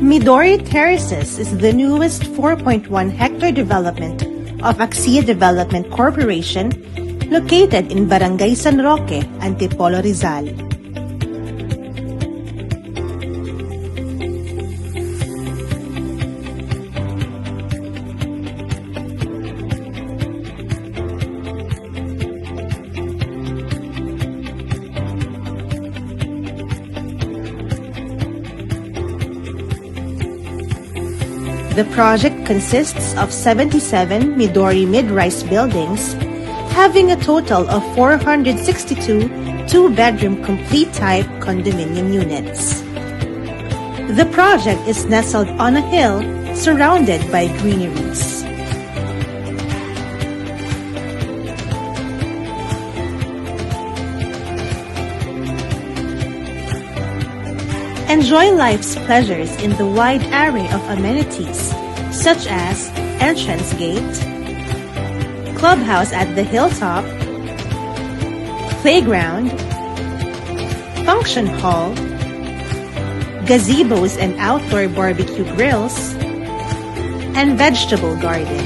Midori Terraces is the newest 4.1-hectare development of 𝗥𝗓𝗓 Development Corporation located in Barangay San Roque, Antipolo, Rizal. The project consists of 77 Midori mid-rise buildings having a total of 462 two-bedroom complete-type condominium units. The project is nestled on a hill surrounded by greeneries. Enjoy life's pleasures in the wide array of amenities such as entrance gate, clubhouse at the hilltop, playground, function hall, gazebos and outdoor barbecue grills, and vegetable garden.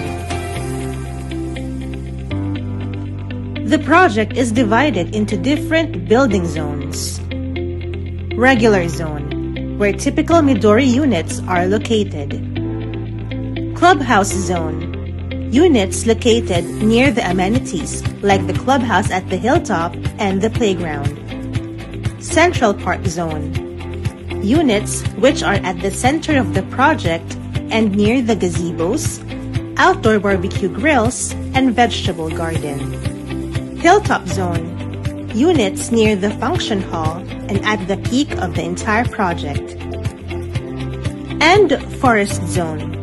The project is divided into different building zones. Regular zone, where typical Midori units are located. Clubhouse zone, units located near the amenities like the clubhouse at the hilltop and the playground. Central Park zone, units which are at the center of the project and near the gazebos, outdoor barbecue grills, and vegetable garden. Hilltop zone, units near the function hall and at the peak of the entire project. And Forest Zone,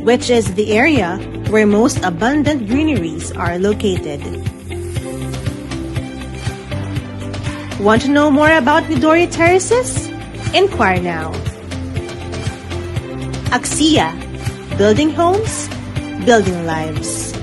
which is the area where most abundant greeneries are located. Want to know more about Midori Terraces? Inquire now. 𝗥𝗓𝗓𝗪, building homes, building lives.